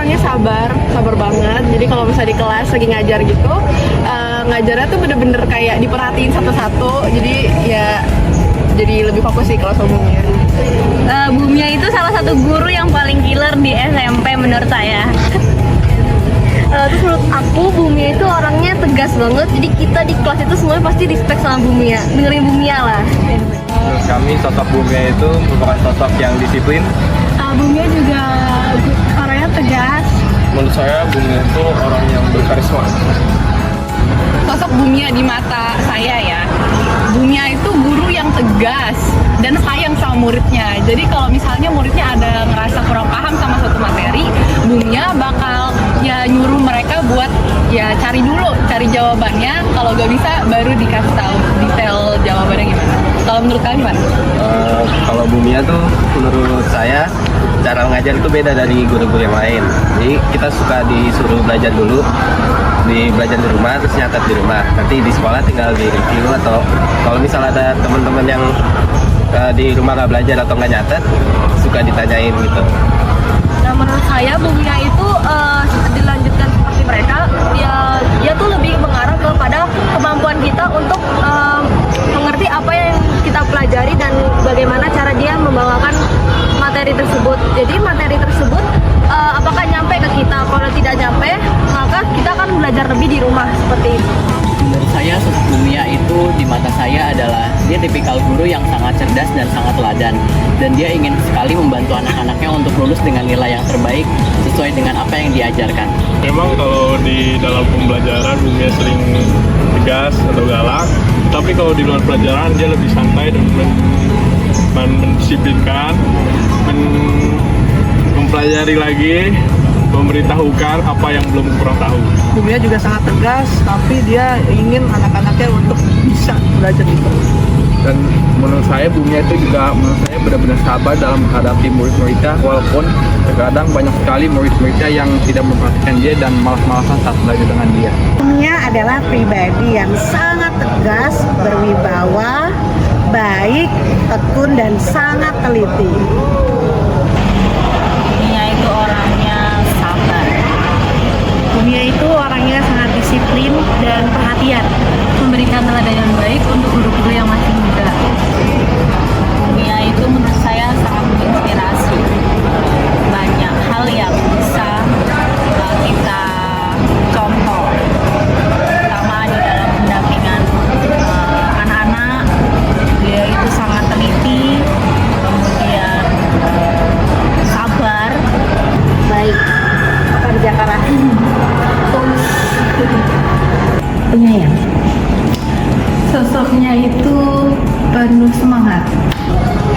orangnya sabar banget. Jadi kalau misalnya di kelas lagi ngajar gitu, ngajarnya tuh bener-bener kayak diperhatiin satu-satu. Jadi ya jadi lebih fokus sih kalau sama Bumia. Bumia itu salah satu guru yang paling killer di SMP menurut saya. Terus menurut aku Bumia itu orangnya tegas banget. Jadi kita di kelas itu semuanya pasti respect sama Bumia, dengerin Bumia lah. Menurut kami sosok Bumia itu merupakan sosok yang disiplin. Bumia juga orangnya tegas. Menurut saya Bumia itu orang yang berkarisma. Sosok Bumia di mata saya ya, Bumia itu guru yang tegas dan sayang sama muridnya. Jadi kalau misalnya muridnya ada ngerasa kurang paham sama suatu materi, Bumia bakal ya nyuruh mereka buat ya cari jawabannya. Kalau gak bisa baru dikasih tahu detail jawabannya gimana. Kalau menurut kalian gimana? Kalau Bumia tuh menurut saya cara mengajar itu beda dari guru-guru yang lain. Jadi kita suka disuruh belajar dulu, belajar di rumah terus nyatet di rumah. Nanti di sekolah tinggal di review, atau kalau misalnya ada teman-teman yang di rumah nggak belajar atau nggak nyatet, suka ditanyain gitu. Nah menurut saya Bumia itu dilanjutkan seperti mereka, dia tuh lebih mengarah kepada kemampuan kita untuk mengerti apa yang kita pelajari dan bagaimana cara dia membawakan materi tersebut. Jadi materi tersebut apakah nyampe ke kita? Kalau tidak nyampe, maka kita akan belajar lebih di rumah seperti itu. Menurut saya sosok Bumia itu di mata saya adalah dia tipikal guru yang sangat cerdas dan sangat teladan, dan dia ingin sekali membantu anak-anaknya untuk lulus dengan nilai yang terbaik sesuai dengan apa yang diajarkan. Memang kalau di dalam pembelajaran Bumia sering tegas atau galak, tapi kalau di luar pelajaran dia lebih santai dan mendisiplinkan, mempelajari lagi, memberitahukan apa yang belum kurang tahu. Bumia juga sangat tegas, tapi dia ingin anak-anaknya untuk bisa belajar itu. Dan menurut saya Bumia itu juga benar-benar sabar dalam menghadapi murid-muridnya, walaupun terkadang banyak sekali murid-muridnya yang tidak memperhatikan dia dan malas-malasan saat belajar dengan dia. Bumia adalah pribadi yang sangat tegas, berwibawa, baik, tekun, dan sangat teliti. Bumia itu orangnya sabar. Bumia itu orangnya sangat disiplin dan perhatian, Memberikan teladan yang baik untuk guru-guru yang masih muda. Bumia itu menurut saya sangat menginspirasi. Banyak hal yang bisa kita contoh, terutama di dalam pendampingan anak-anak. Dia itu sangat teliti, kemudian sabar, Baik, kerja keras, penyayang. Sosoknya itu penuh semangat.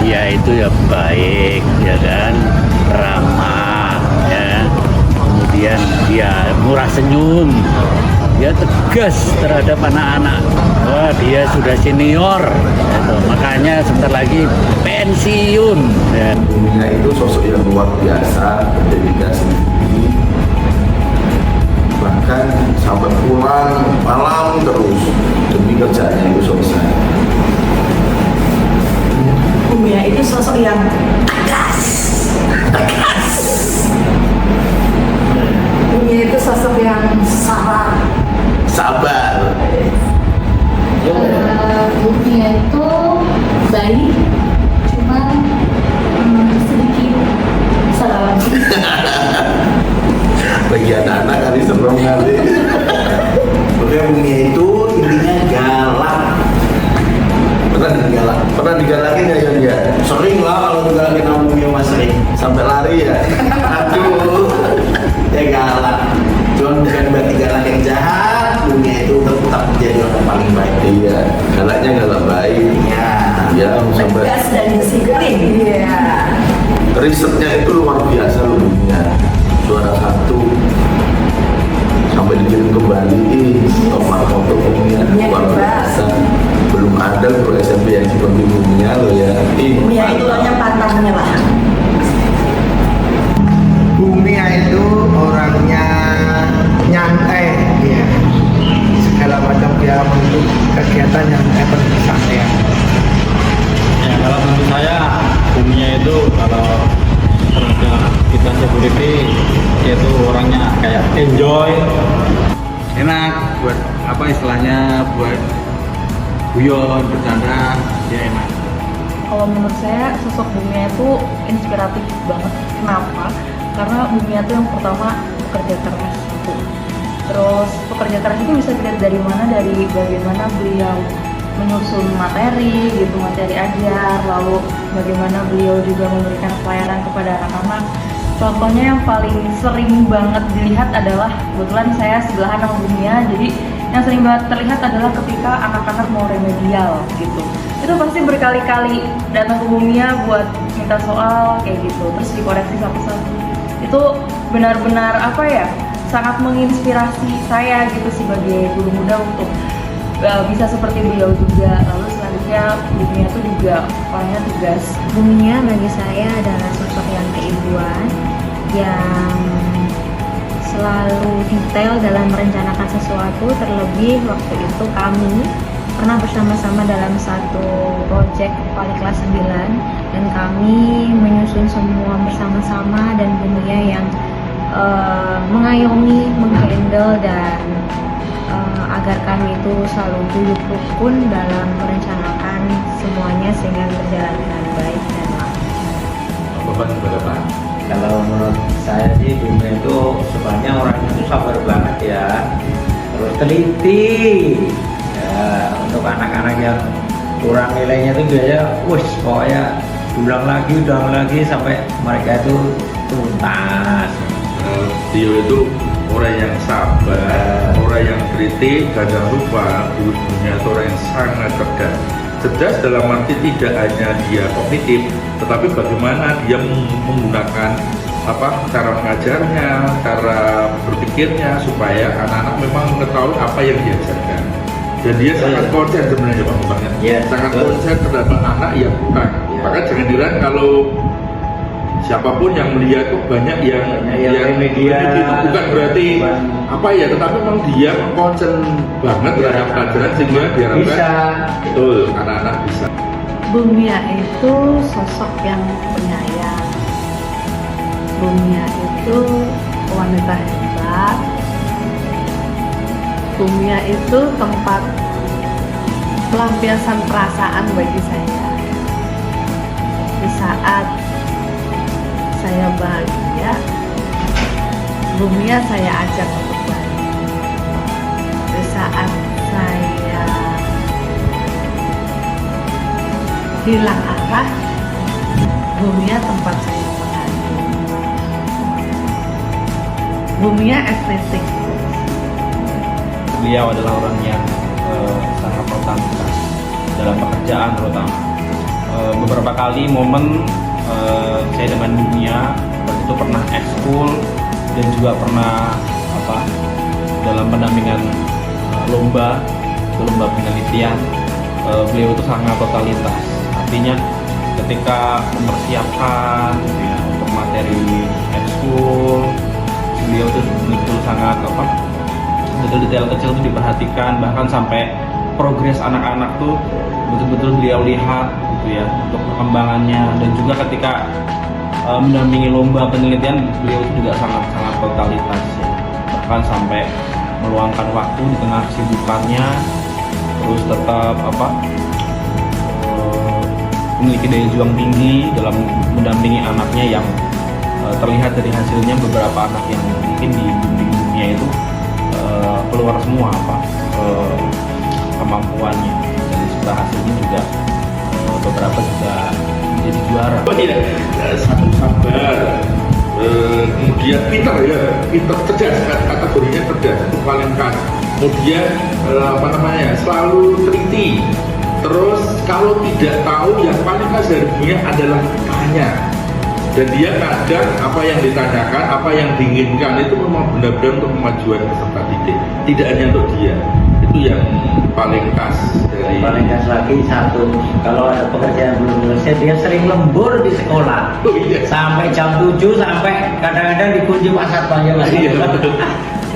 Dia itu ya baik, ya kan, ramah, ya. Kemudian dia murah senyum, dia tegas terhadap anak-anak. Wah, dia sudah senior, gitu. Makanya sebentar lagi pensiun. Ya. Bumia itu sosok yang luar biasa, dedikasi tinggi, bahkan sampai pulang malam terus demi kerjanya itu selesai. Bumia itu sosok yang tegas. Bumia itu sosok yang Sabar. Bumia itu baik, cuma sedikit salah. Bagi anak-anak kali serem kali. Makanya Bumia itu intinya galak. Pernah digalakin ya dia? Sering lah kalau digalakin sama Bumia, mas, sering sampai lari ya. Aduh, ya galak. Cuman bukan berarti galak yang jahat. Bumia itu tetap jadi orang paling baik. Iya, galaknya galak baik. Iya. Ya, sampai tegas dan disiplin. Iya. risetnya itu luar biasa loh Bumia. Juara 1 sampai dikirim ke Bali, top foto Bumia luar biasa. Belum ada guru SMP yang seperti Bumia loh ya. Bumia itu hanya pantangnya lah. Bumia itu orangnya nyantai, ya. Segala macam dia untuk kegiatan yang penuh santai. Ya, kalau menurut saya Bumia itu kalau terhadap kita security, yaitu orangnya kayak enjoy, enak buat apa istilahnya, buat guyon, bercanda, dia enak. Kalau menurut saya sosok Bumia itu inspiratif banget. Kenapa? Karena Bumia itu yang pertama pekerja keras. Terus pekerja keras itu bisa dilihat dari mana? Dari bagaimana beliau menyusun materi gitu, materi ajar, lalu bagaimana beliau juga memberikan pelayanan kepada anak-anak. Contohnya yang paling sering banget dilihat adalah, kebetulan saya sebelahan sama Bumia, jadi yang sering banget terlihat adalah ketika anak-anak mau remedial gitu. Itu pasti berkali-kali datang ke Bumia buat minta soal kayak gitu, terus dikoreksi satu-satu. Itu benar-benar apa ya, sangat menginspirasi saya gitu sebagai guru muda untuk bisa seperti beliau juga. Lalu selanjutnya Bumia itu juga orangnya tegas. Bumia bagi saya adalah sosok yang keibuan, yang selalu detail dalam merencanakan sesuatu. Terlebih waktu itu kami pernah bersama-sama dalam satu proyek wali kelas 9 dan kami menyusun semua bersama-sama, dan Bumia yang mengayomi, menghandle, dan agar kami itu selalu guyup rukun dalam merencanakan semuanya sehingga berjalan dengan baik dan lancar. Bapak seberapa? Kalau menurut saya sih Bumia itu sebenarnya orangnya itu sabar banget ya, terus teliti ya, untuk anak-anak yang kurang nilainya itu biasanya pokoknya ulang lagi sampai mereka itu tuntas. Dia itu orang yang sabar, orang yang kritik, dan jangan lupa Bumia itu orang yang sangat cerdas. Cerdas dalam arti tidak hanya dia kognitif, tetapi bagaimana dia menggunakan cara mengajarnya, cara berpikirnya supaya anak-anak memang mengetahui apa yang diajarkan. Dan dia sangat konsen sebenarnya Pak Bambang, sangat konsen terhadap anak yang kurang. Maka jangan diragukan kalau siapapun yang melihat tuh banyak yang media itu bukan berarti apa ya, tetapi memang dia konsen banget terhadap pelajaran sehingga diharapkan bisa. Betul, anak-anak bisa. Bumia itu sosok yang penyayang. Bumia itu wanita hebat. Bumia itu tempat pelampiasan perasaan bagi saya. Di saat saya bahagia, Bumia saya ajak untuk bahagia. Di saat saya hilang arah, Bumia tempat saya mengadu. Bumia everything. Beliau adalah orang yang sangat totalitas dalam pekerjaan terutama. Beberapa kali momen saya dengan Bumia waktu itu pernah ekskul dan juga pernah dalam pendampingan lomba penelitian. Beliau itu sangat totalitas, artinya ketika mempersiapkan untuk materi ekskul, beliau itu betul sangat detail kecil itu diperhatikan, bahkan sampai progres anak-anak tuh betul-betul beliau lihat gitu ya untuk perkembangannya. Dan juga ketika mendampingi lomba penelitian, beliau itu juga sangat totalitas ya, bahkan sampai meluangkan waktu di tengah kesibukannya terus tetap memiliki daya juang tinggi dalam mendampingi anaknya yang terlihat dari hasilnya beberapa anak yang mungkin di bimbing-bimbingnya itu keluar semua kemampuannya, dan sudah hasilnya juga beberapa juga menjadi juara. Satu sabar, kemudian pintar cerdas, kategorinya cerdas itu paling khas. Kemudian selalu teliti. Terus kalau tidak tahu, yang paling khas dari Bumia adalah tanya. Dan dia kadang apa yang ditanyakan, apa yang diinginkan itu memang benar-benar untuk kemajuan peserta didik, tidak hanya untuk dia. Itu yang paling khas dari. Paling khas lagi satu, kalau ada pekerjaan belum selesai, dia sering lembur di sekolah. Sampai jam 7, sampai kadang-kadang dikunci Pak Satpam lagi.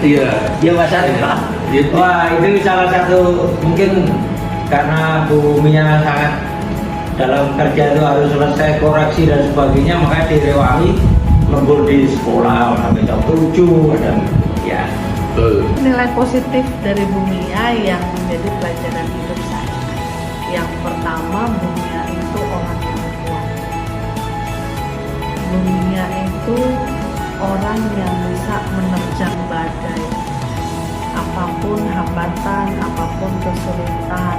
Iya. Iya Pak Satpam. Wah, itu salah satu, mungkin karena Bumia sangat dalam kerja itu harus selesai koreksi dan sebagainya, makanya direwangi lembur di sekolah sampai jam 7 dan ya. Nilai positif dari Bumia yang menjadi pelajaran hidup saya. Yang pertama, Bumia itu orang yang kuat. Bumia itu orang yang bisa menerjang badai. Apapun hambatan, apapun kesulitan,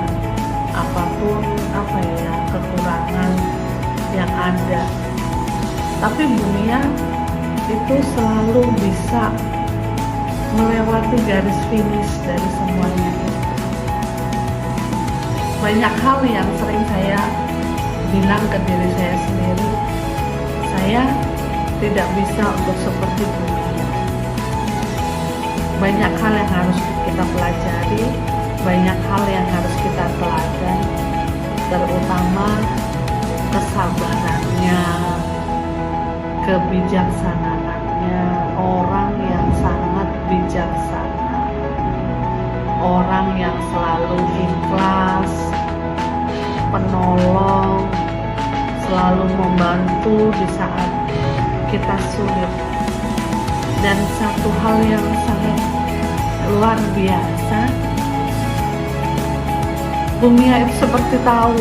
apapun kekurangan yang ada. Tapi Bumia itu selalu bisa melewati garis finish dari semuanya itu. Banyak hal yang sering saya bilang ke diri saya sendiri, saya tidak bisa untuk seperti Bumia. Banyak hal yang harus kita pelajari, banyak hal yang harus kita teladan, terutama kesabarannya, kebijaksanaannya, orang yang sangat bijaksana, orang yang selalu ikhlas, penolong, selalu membantu di saat kita sulit. Dan satu hal yang sangat luar biasa, Bumia itu seperti tahu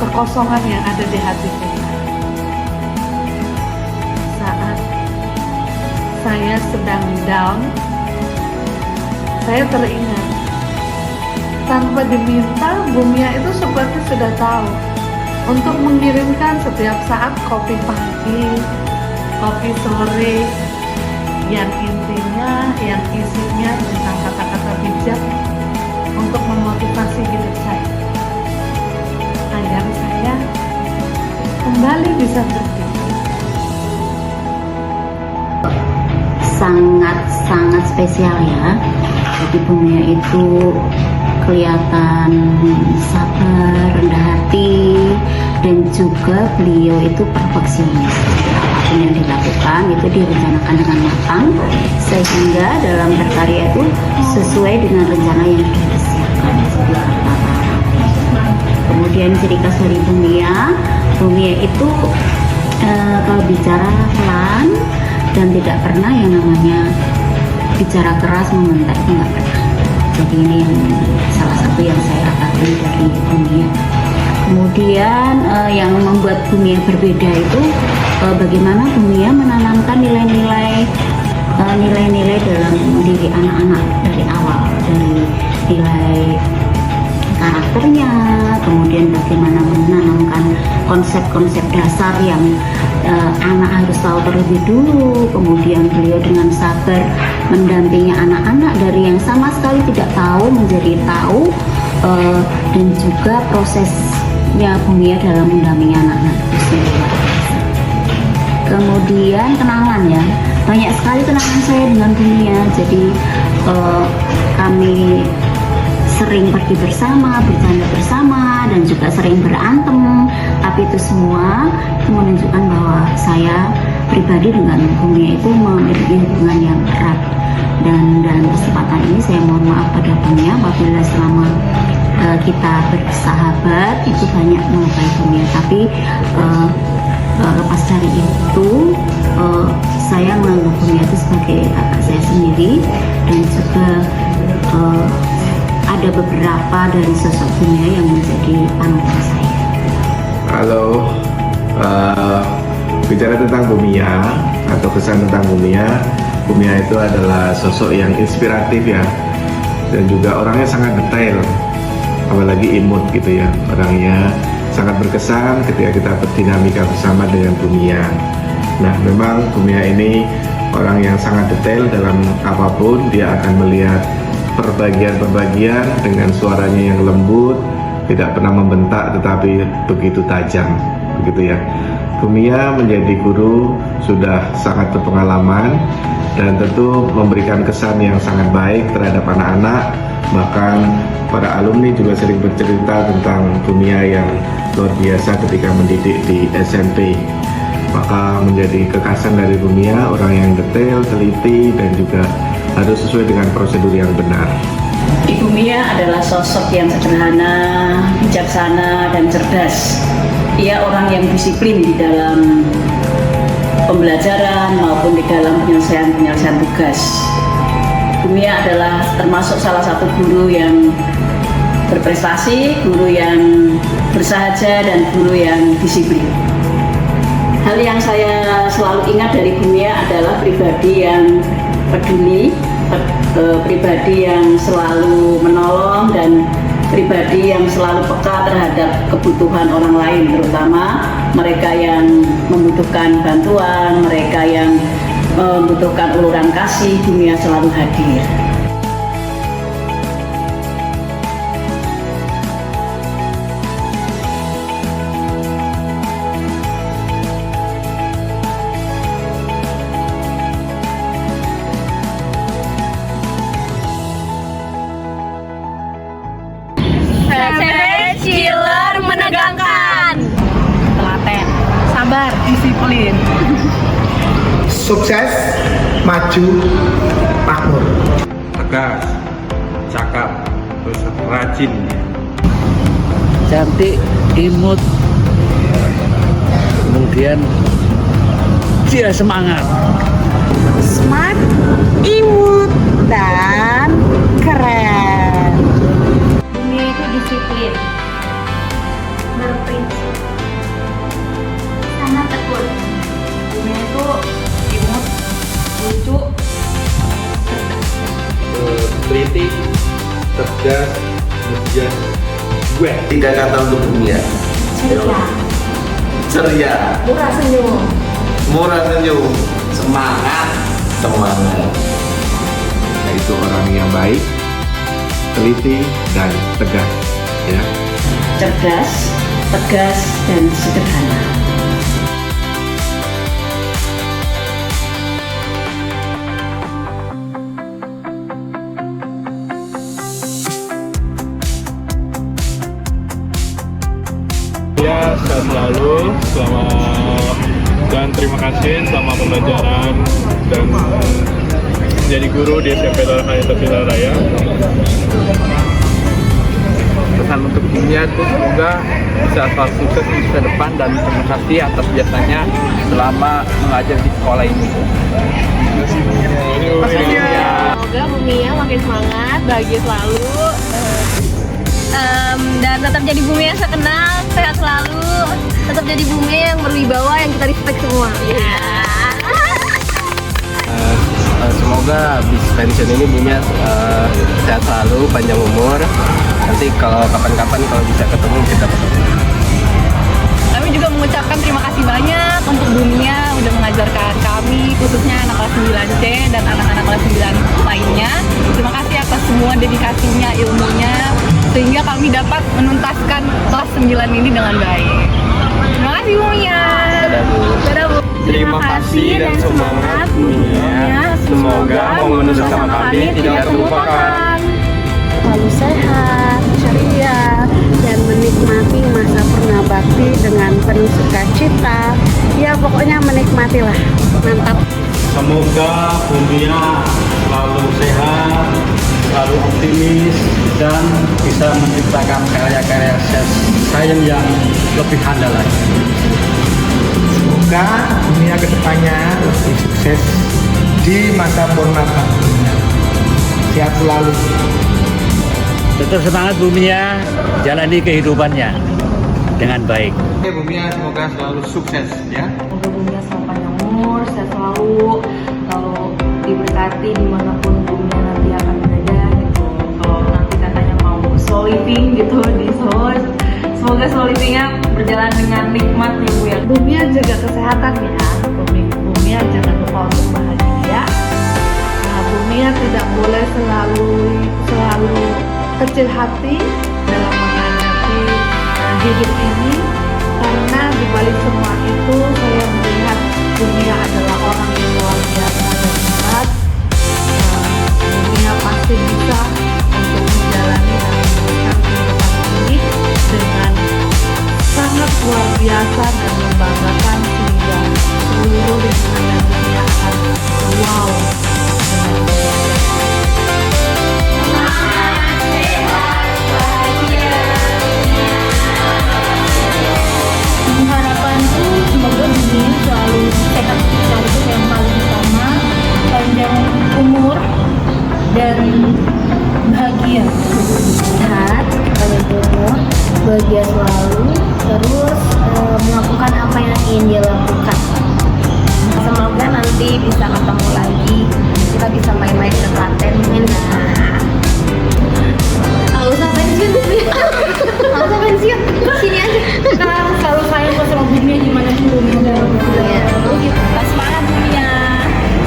kekosongan yang ada di hati kita. Saat saya sedang down, saya teringat tanpa diminta, Bumia itu seperti sudah tahu untuk mengirimkan setiap saat kopi pagi, kopi sore, yang intinya, yang isinya tentang kata-kata bijak untuk memotivasi hidup saya, agar saya kembali bisa berpikir. Sangat spesial ya. Jadi Bumia itu kelihatan sabar, rendah hati, dan juga beliau itu perfeksionis. Apapun yang dilakukan itu direncanakan dengan matang, sehingga dalam berkarya itu sesuai dengan rencana yang sudah disiapkan. Kemudian ciri khas dari Bumia itu kalau bicara pelan dan tidak pernah yang namanya bicara keras, membentak, itu nggak pernah. Jadi ini salah satu yang saya kagumi dari Bumia. Kemudian yang membuat Bumia berbeda itu bagaimana Bumia menanamkan nilai-nilai dalam diri anak-anak dari awal, dari nilai karakternya, kemudian bagaimana menanamkan konsep-konsep dasar yang anak harus tahu terlebih dulu. Kemudian beliau dengan sabar mendampingi anak-anak dari yang sama sekali tidak tahu menjadi tahu, dan juga prosesnya Bumia dalam mendampingi anak-anak itu sendiri. Kemudian kenangan ya, banyak sekali kenangan saya dengan Bumia. Jadi kami sering pergi bersama, bercanda bersama, dan juga sering berantem. Tapi itu semua menunjukkan bahwa saya pribadi dengan Bumia itu memiliki hubungan yang erat. Dan dalam kesempatan ini saya mohon maaf pada Bumia apabila selama kita bersahabat itu banyak melukai Bumia. Tapi lepas dari itu saya menganggap Bumia itu sebagai kakak saya sendiri, dan juga ada beberapa dari sosok Bumia yang menjadi panutan saya. Halo, bicara tentang Bumia atau kesan tentang Bumia itu adalah sosok yang inspiratif ya, dan juga orangnya sangat detail, apalagi imut gitu ya. Orangnya sangat berkesan ketika kita berdinamika bersama dengan Bumia. Nah, memang Bumia ini orang yang sangat detail dalam apapun. Dia akan melihat perbagian-perbagian dengan suaranya yang lembut, tidak pernah membentak tetapi begitu tajam, begitu ya. Bumia menjadi guru sudah sangat berpengalaman dan tentu memberikan kesan yang sangat baik terhadap anak-anak. Bahkan para alumni juga sering bercerita tentang Bumia yang luar biasa ketika mendidik di SMP. Maka menjadi kekhasan dari Bumia, orang yang detail, teliti, dan juga harus sesuai dengan prosedur yang benar. Ibu Mia adalah sosok yang sederhana, bijaksana, dan cerdas. Ia orang yang disiplin di dalam pembelajaran maupun di dalam penyelesaian tugas. Bumia adalah termasuk salah satu guru yang berprestasi, guru yang bersahaja, dan guru yang disiplin. Hal yang saya selalu ingat dari Bumia adalah pribadi yang peduli, pribadi yang selalu menolong, dan pribadi yang selalu peka terhadap kebutuhan orang lain, terutama mereka yang membutuhkan bantuan, mereka yang membutuhkan uluran kasih. Bumia selalu hadir. Seven Chiller menegangkan. Telaten, sabar, disiplin. Sukses, maju, makmur. Tegas, cakap, terus rajin. Cantik, imut, kemudian dia semangat. Smart, imut, dan keren. Bumia itu disiplin, berprinsip, sangat tekun. Bumia itu imut, lucu, Teliti, cerdas, kemudian gue. 3 kata untuk Bumia. Ceria, murah senyum. murah senyum, semangat, Yaitu orang yang baik, teliti, dan tegas. Ya. Cerdas, tegas, dan sederhana. Ya, sehat selalu dan terima kasih selama pembelajaran dan menjadi guru di SMP Darul Hayat Pilihan Raya. Pesan untuk Bumia itu semoga bisa selalu sukses di masa depan, dan terima kasih atas jasanya selama mengajar di sekolah ini. Semoga Bumia makin semangat, bahagia selalu, dan tetap jadi Bumia yang saya kenal, sehat selalu, tetap jadi Bumia yang berwibawa, yang kita respect semua. Semoga habis pensiun ini Bumia sehat selalu, panjang umur. Nanti kalau kapan-kapan kalau bisa ketemu, kita ketemu. Kami juga mengucapkan terima kasih banyak untuk Bumia udah mengajarkan kami, khususnya anak kelas 9C dan anak-anak kelas 9 lainnya. Terima kasih atas semua dedikasinya, ilmunya, sehingga kami dapat menuntaskan kelas 9 ini dengan baik. Terima kasih Bumia. Dadah, Bu. Terima kasih dan semangat Bumia. Semoga momen bersama kami tidak terlupakan. Selalu sehat, ceria, dan menikmati masa purnabakti dengan penuh sukacita. Ya pokoknya menikmatilah. Mantap. Semoga Bumia selalu sehat, selalu optimis, dan bisa menciptakan karya-karya sains yang lebih handal lagi. Semoga Bumia kedepannya lebih sukses di masa purnabaktinya. Sehat selalu. Tetap semangat Bumia, jalani kehidupannya dengan baik. Bumia semoga selalu sukses ya. Semoga Bumia selalu panjang umur, sehat selalu, diberkati dimanapun Bumia nanti akan berada gitu. Kalau nanti katanya mau soul living gitu di Soul, semoga soul livingnya berjalan dengan nikmat ya Bu ya. Bumia jaga kesehatan ya. Bumia jangan lupa untuk bahagia. Bumia tidak boleh selalu kecil hati dalam menghadapi hidup ini, karena di balik semua itu saya melihat Bumia adalah orang yang luar biasa dan hebat. Bumia pasti bisa untuk menjalani dan meneruskan kehidupan ini dengan sangat luar biasa dan membanggakan, sehingga seluruh lingkungan dan dunia akan wow Harapanku semoga Bumia selalu sehat dan bahagia, sehat, panjang umur, bahagia selalu, terus melakukan apa yang ingin dia lakukan. Semoga nanti bisa ketemu lagi, kita bisa main-main ke Klaten. Nggak usah pensiun, nggak usah pensiun, sini aja. Kita selalu sayang sama Bumia gimana pun Bumia. Semangat Bumia,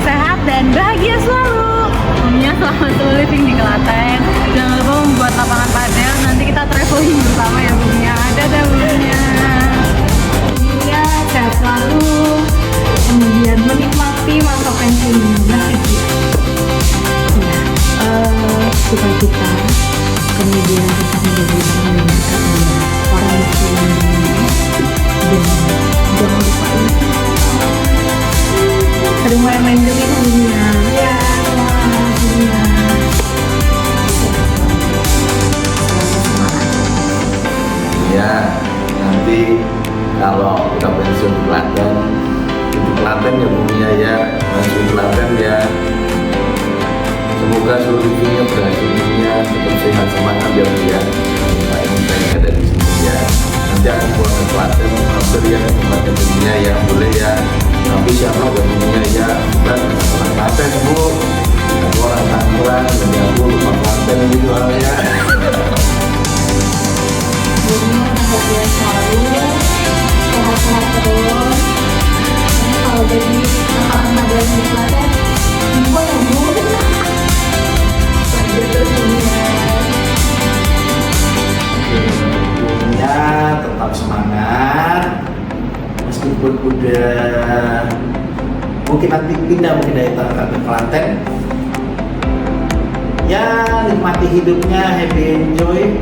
sehat dan bahagia selalu. Bumia selamat living di Klaten. Jangan lupa membuat lapangan padel. Nanti kita traveling bersama ya Bumia. Dadah Bumia. Bumia sehat selalu. Kemudian menikmati masa pensiunnya. Cita-cita, kemudian kita menjadi orang muslim dan jangan lupa sering main-main di dunia. Ya, dunia. Ya, nanti kalau udah pensiun di Klaten, ya Bumia ya, pensiun Klaten ya. Semoga seluruh dunia berhasil dunia, tetap sehat, semangat ya Bu ya. Pak ini ada di sini ya. Nanti akan pulang ke Klaten, hampir ya ke tempatnya dunia ya, boleh ya. Tapi siapa udah dunia ya, bukan orang Klaten Bu. Aku orang Tangerang, jadi aku lupa Klaten gitu ya. Bumia bahagia selalu, sehat-sehat terus. Kalau jadi anak madal di Klaten, info ya Bu. Ya, tetap semangat meskipun udah mungkin nanti pindah mungkin dari Tangerang ke Klaten. Ya, nikmati hidupnya, happy enjoy.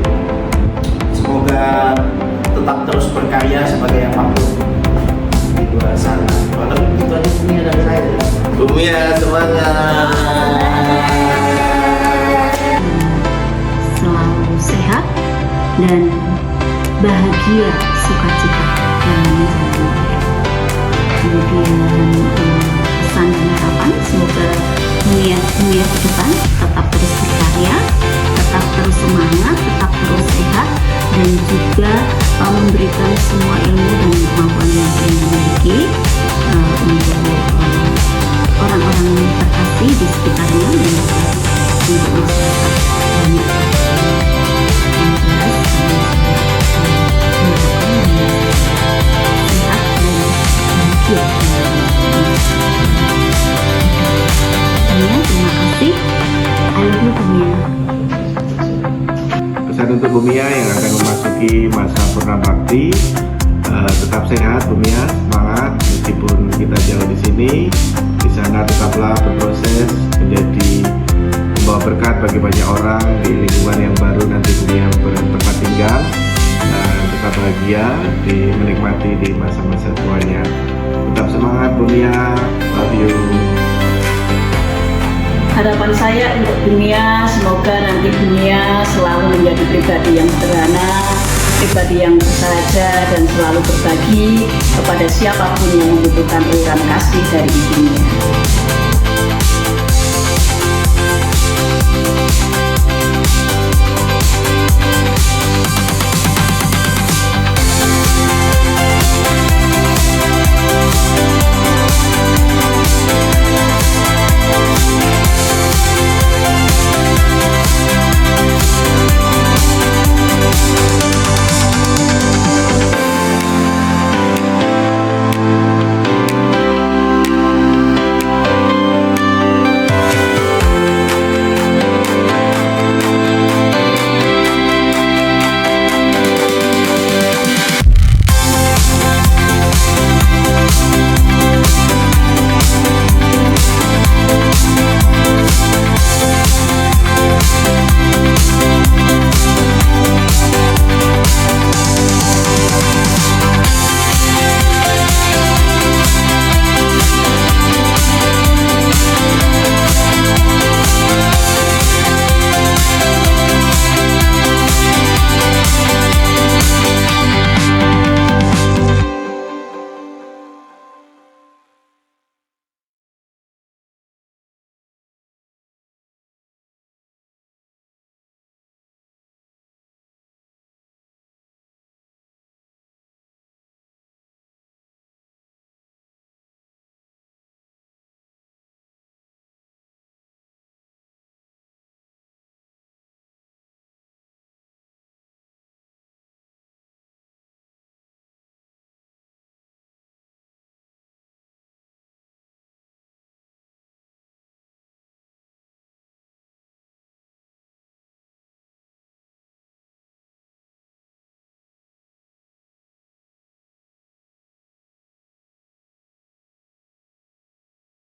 Semoga tetap terus berkarya sebagai yang mampu di luar sana. Kalau gitu aja Bumia dari saya. Bumia semangat. Selalu sehat dan bahagia, sukacita dalam menjalani. Kemudian pesan dan harapan, semoga Bumia ke depan tetap terus berkarya, tetap terus semangat, tetap terus sehat, dan juga memberikan semua ilmu dan kemampuan yang dimiliki untuk orang-orang terkasih di sekitarnya dan untuk masyarakat banyak. Terima kasih. I love you Bumia. Pesan untuk Bumia yang akan memasuki masa purna bakti, tetap sehat Bumia, semangat meskipun kita jauh di sini. Di sana tetaplah berproses menjadi membawa berkat bagi banyak orang di lingkungan yang baru nanti Bumia bertempat tinggal, dan tetap bahagia menikmati di masa-masa tuanya. Tetap semangat Bumia, love you. Harapan saya untuk Bumia, semoga nanti Bumia selalu menjadi pribadi yang sederhana, pribadi yang bersahaja, dan selalu berbagi kepada siapapun yang membutuhkan uluran kasih dari ibunya.